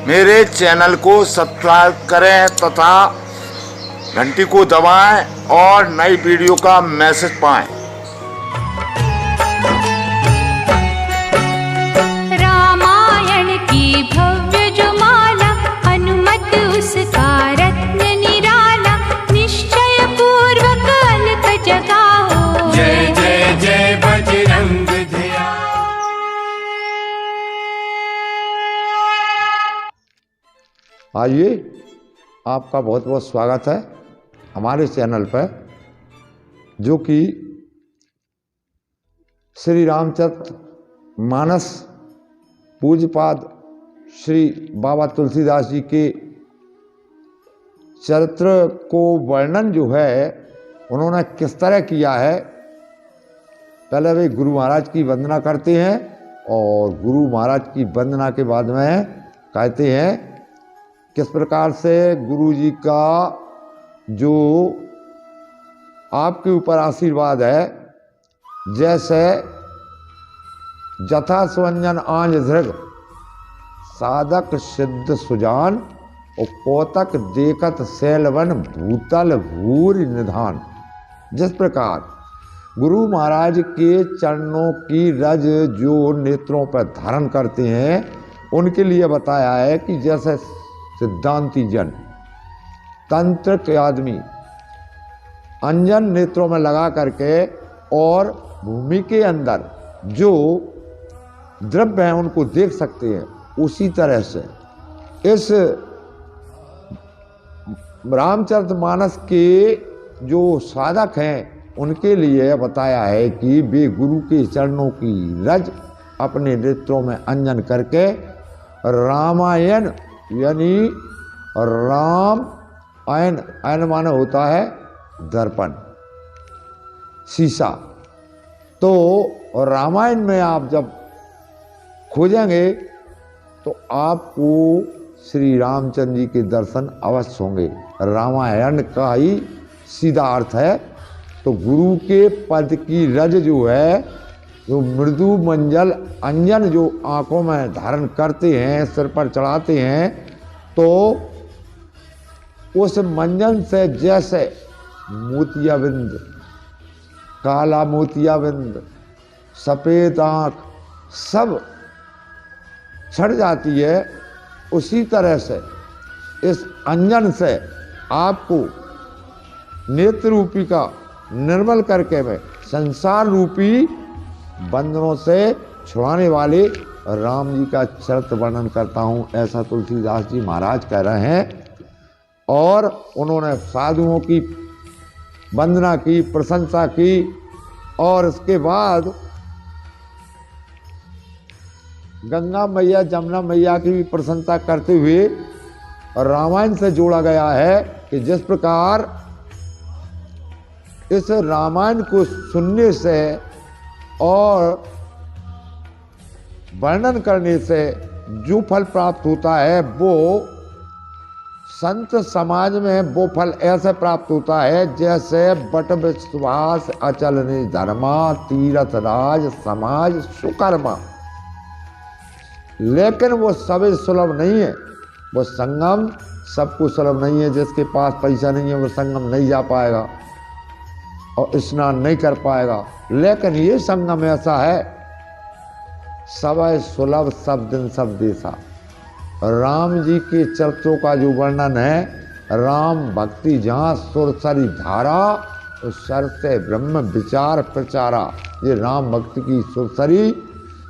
मेरे चैनल को सब्सक्राइब करें तथा घंटी को दबाएं और नई वीडियो का मैसेज पाएं। रामायण की भव्य जो माला, हनुमत उसका रत्न निराला, निश्चय पूर्वक अलख जगाओ। जय जय जय बजरंग ध्यान। आइए, आपका बहुत बहुत स्वागत है हमारे चैनल पर, जो कि श्री रामचरित मानस पूज्यपाद श्री बाबा तुलसीदास जी के चरित्र को वर्णन जो है उन्होंने किस तरह किया है। पहले वे गुरु महाराज की वंदना करते हैं और गुरु महाराज की वंदना के बाद में कहते हैं किस प्रकार से गुरु जी का जो आपके ऊपर आशीर्वाद है, जैसे जथा स्वंजन आंज धृग साधक सिद्ध सुजान और कौतक देखत शैलवन भूतल भूरि निधान। जिस प्रकार गुरु महाराज के चरणों की रज जो नेत्रों पर धारण करते हैं, उनके लिए बताया है कि जैसे सिद्धांती जन तंत्र के आदमी अंजन नेत्रों में लगा करके और भूमि के अंदर जो द्रव्य हैं उनको देख सकते हैं, उसी तरह से इस रामचरितमानस के जो साधक हैं उनके लिए बताया है कि वे गुरु के चरणों की रज अपने नेत्रों में अंजन करके रामायण यानी राम आयन, आयन माने होता है दर्पण, शीशा। तो रामायण में आप जब खोजेंगे तो आपको श्री रामचंद्र जी के दर्शन अवश्य होंगे। रामायण का ही सीधा अर्थ है। तो गुरु के पद की रज जो है, जो मृदु मंजल अंजन जो आंखों में धारण करते हैं, सिर पर चढ़ाते हैं, तो उस मंजन से जैसे मोतियाबिंद, काला मोतियाबिंद, सफ़ेद आँख सब छड़ जाती है, उसी तरह से इस अंजन से आपको नेत्र रूपी का निर्मल करके मैं संसार रूपी बंधनों से छुड़ाने वाले राम जी का चरित्र वर्णन करता हूँ, ऐसा तुलसीदास जी महाराज कह रहे हैं। और उन्होंने साधुओं की वंदना की, प्रशंसा की, और इसके बाद गंगा मैया, जमुना मैया की भी प्रशंसा करते हुए रामायण से जोड़ा गया है कि जिस प्रकार इस रामायण को सुनने से और वर्णन करने से जो फल प्राप्त होता है, वो संत समाज में वो फल ऐसे प्राप्त होता है जैसे बट विश्वास अचल धर्मा तीरथ राज समाज सुकर्मा। लेकिन वो सभी सुलभ नहीं है। वो संगम सबको सुलभ नहीं है। जिसके पास पैसा नहीं है वो संगम नहीं जा पाएगा और स्नान नहीं कर पाएगा। लेकिन ये संगम ऐसा है, सब सुलभ सब दिन सब देशा। राम जी के चरित्रों का जो वर्णन है, राम भक्ति जहाँ सुरसरी धारा, तो सर से ब्रह्म विचार प्रचारा। ये राम भक्ति की सुरसरी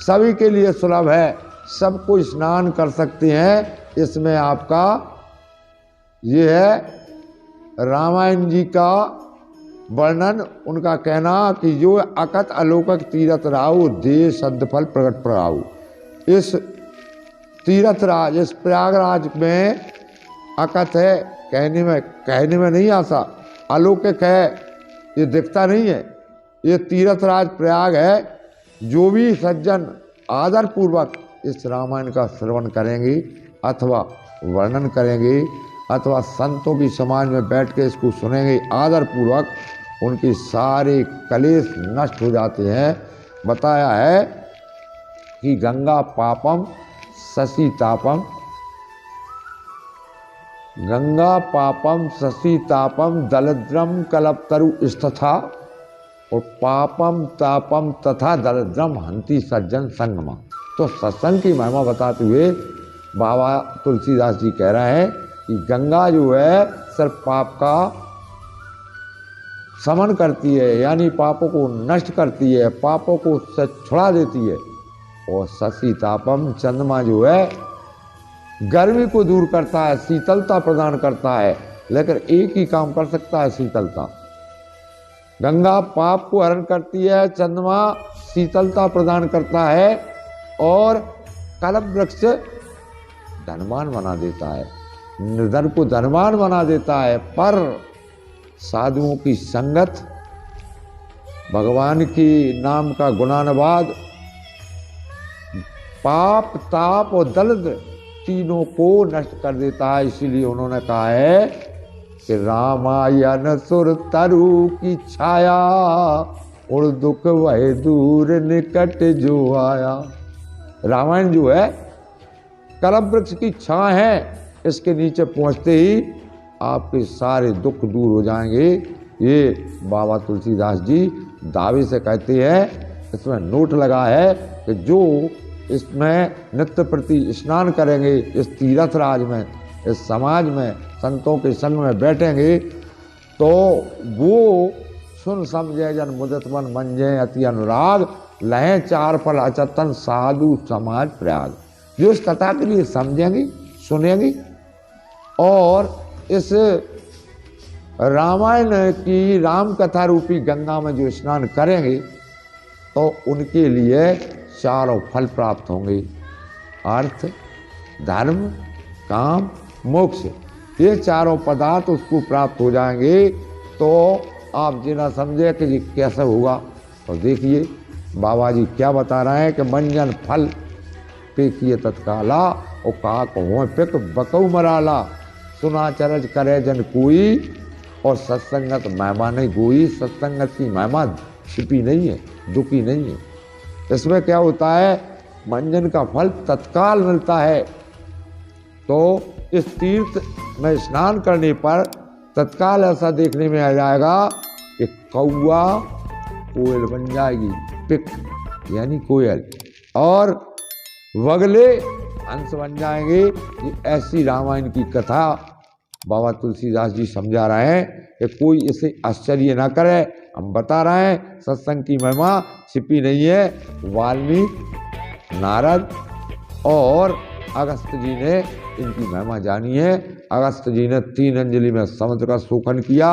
सभी के लिए सुलभ है, सबको स्नान कर सकते हैं। इसमें आपका ये है रामायण जी का वर्णन, उनका कहना कि जो अकत अलौकिक तीरथ राहु दे सद फल प्रकट प्रराहु। इस तीर्थराज, इस प्रयागराज में अकत है, कहने में नहीं आता, अलौकिक है, ये दिखता नहीं है। ये तीर्थराज प्रयाग है। जो भी सज्जन आदर पूर्वक इस रामायण का श्रवण करेंगे अथवा वर्णन करेंगे अथवा संतों की समाज में बैठ के इसको सुनेंगे आदर पूर्वक, उनके सारे कलेश नष्ट हो जाते हैं। बताया है कि गंगा पापम शशि तापम गंगा पापम शशि तापम दलद्रम कलपतरु स्थिथा, और पापम तापम तथा दलद्रम हंति सज्जन संगमा। तो सत्संग की महिमा बताते हुए बाबा तुलसीदास जी कह रहे हैं कि गंगा जो है सिर्फ पाप का समन करती है, यानी पापों को नष्ट करती है, पापों को उससे छुड़ा देती है। और शशि तापम चंद्रमा जो है गर्मी को दूर करता है, शीतलता प्रदान करता है, लेकिन एक ही काम कर सकता है, शीतलता। गंगा पाप को हरण करती है, चंद्रमा शीतलता प्रदान करता है, और कल्प वृक्ष धनवान बना देता है, निर्धन को धनवान बना देता है। पर साधुओं की संगत, भगवान की नाम का गुणानुवाद, पाप ताप और दरिद्र तीनों को नष्ट कर देता है। इसीलिए उन्होंने कहा है कि रामायण सुर तरु की छाया, और दुख वह दूर निकट जो आया। रामायण जो है कल्प वृक्ष की छां है, इसके नीचे पहुंचते ही आपके सारे दुख दूर हो जाएंगे। ये बाबा तुलसीदास जी दावे से कहते हैं। इसमें नोट लगा है कि जो इसमें नित्य प्रति स्नान करेंगे, इस तीर्थ राज में, इस समाज में, संतों के संग में बैठेंगे, तो वो सुन समझे जन मुदित मन मंजे अति अनुराग, लहें चार फल अचतन साधु समाज प्रयाग। जो इस कथा के लिए समझेंगे, सुनेंगे और इस रामायण की राम कथा रूपी गंगा में जो स्नान करेंगे, तो उनके लिए चारों फल प्राप्त होंगे। अर्थ, धर्म, काम, मोक्ष, ये चारों पदार्थ उसको प्राप्त हो जाएंगे। तो आप जी ना समझे कि ये कैसे होगा, तो देखिए बाबा जी क्या बता रहे हैं कि मंजन फल पे किए तत्काला, और कहा हो पिक बकऊ मराला, सुना चरज करे जन कोई, और सत्संगत महिमा नहीं गोई। सत्संगत की महिमा छिपी नहीं है, दुखी नहीं है। इसमें क्या होता है, मंजन का फल तत्काल मिलता है। तो इस तीर्थ में स्नान करने पर तत्काल ऐसा देखने में आ जाएगा कि कौआ कोयल बन जाएगी, पिक यानी कोयल, और वगले हंस बन जाएंगे। ये ऐसी रामायण की कथा बाबा तुलसीदास जी समझा रहे हैं कि कोई इसे आश्चर्य ना करे। हम बता रहे हैं सत्संग की महिमा छिपी नहीं है। वाल्मीकि, नारद और अगस्त जी ने इनकी महिमा जानी है। अगस्त जी ने 3 अंजलि में समुद्र का शोषण किया।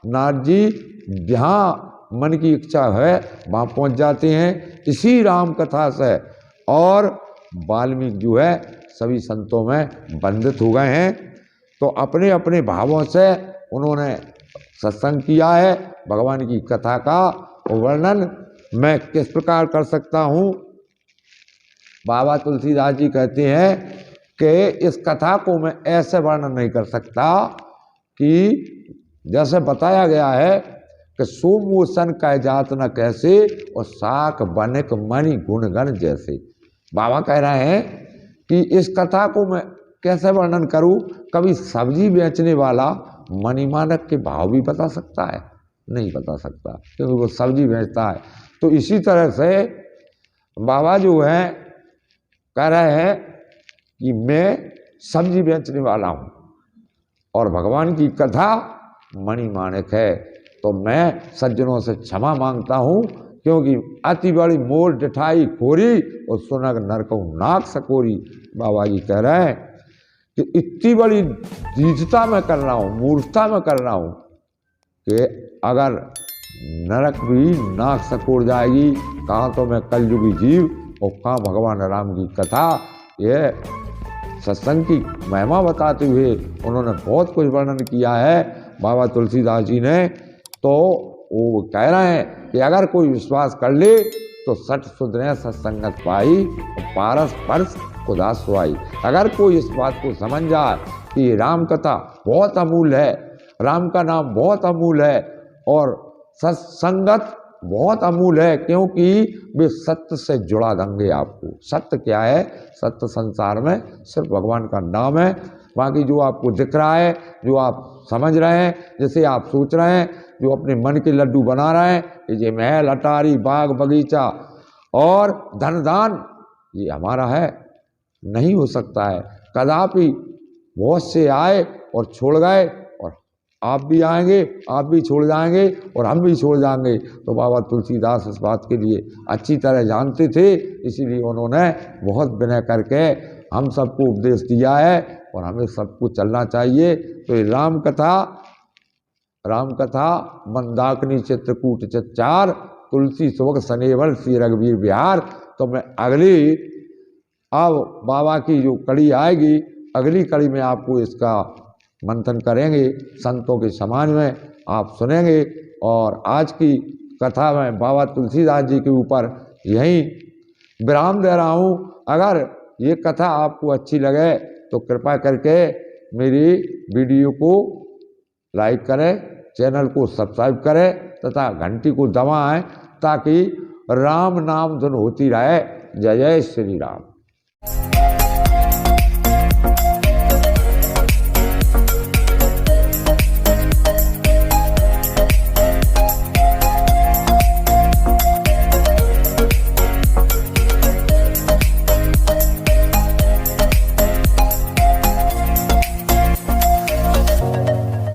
नारद जी जहाँ मन की इच्छा है वहाँ पहुँच जाते हैं इसी राम कथा से। और वाल्मीकि जो है सभी संतों में बंधित हो गए हैं। तो अपने अपने भावों से उन्होंने सत्संग किया है। भगवान की कथा का वर्णन मैं किस प्रकार कर सकता हूँ। बाबा तुलसीदास जी कहते हैं कि इस कथा को मैं ऐसे वर्णन नहीं कर सकता कि जैसे बताया गया है कि सोमोसन कह जात न कैसे, और साख बनिक मणि गुणगण जैसे। बाबा कह रहे हैं कि इस कथा को मैं कैसे वर्णन करूं। कभी सब्जी बेचने वाला मणिमानक के भाव भी बता सकता है? नहीं बता सकता, क्योंकि वो सब्जी बेचता है। तो इसी तरह से बाबा जो है कह रहे हैं कि मैं सब्जी बेचने वाला हूँ और भगवान की कथा मणिमाणिक है। तो मैं सज्जनों से क्षमा मांगता हूँ, क्योंकि अति बड़ी मोल डिठाई खोरी और सुनक नरकों नाक सकोरी। बाबा जी कह रहे हैं कि इतनी बड़ी दीजता में कर रहा हूँ, मूर्खता में कर रहा हूँ कि अगर नरक भी नाक सकोड़ जाएगी। कहाँ तो मैं कलयुगी जीव और कहाँ भगवान राम की कथा। ये सत्संग की महिमा बताते हुए उन्होंने बहुत कुछ वर्णन किया है बाबा तुलसीदास जी ने। तो वो कह रहे हैं कि अगर कोई विश्वास कर ले तो सठ सुधरे सत्संगत पाई, पारस परस खुदा सुहाई। अगर कोई इस बात को समझ जाए कि राम कथा बहुत अमूल्य है, राम का नाम बहुत अमूल्य है और सत्संगत बहुत अमूल्य है, क्योंकि वे सत्य से जुड़ा देंगे आपको। सत्य क्या है? सत्य संसार में सिर्फ भगवान का नाम है। बाकी जो आपको दिख रहा है, जो आप समझ रहे हैं, जैसे आप सोच रहे हैं, जो अपने मन के लड्डू बना रहे हैं, ये महल अटारी बाग बगीचा और धन दान ये हमारा है, नहीं हो सकता है कदापि। बहुत से आए और छोड़ गए, और आप भी आएंगे, आप भी छोड़ जाएंगे और हम भी छोड़ जाएंगे। तो बाबा तुलसीदास इस बात के लिए अच्छी तरह जानते थे, इसीलिए उन्होंने बहुत विनय करके हम सबको उपदेश दिया है और हमें सबको चलना चाहिए। तो ये राम कथा मंदाकिनी चित्रकूट चित्चार तुलसी सुबह सनेवल श्री रघुवीर बिहार। तो मैं अगली अब बाबा की जो कड़ी आएगी, अगली कड़ी में आपको इसका मंथन करेंगे, संतों के समाज में आप सुनेंगे। और आज की कथा में बाबा तुलसीदास जी के ऊपर यहीं विराम दे रहा हूँ। अगर ये कथा आपको अच्छी लगे तो कृपा करके मेरी वीडियो को लाइक करें, चैनल को सब्सक्राइब करें तथा घंटी को दबाएं, ताकि राम नाम धुन होती रहे। जय जय श्री राम।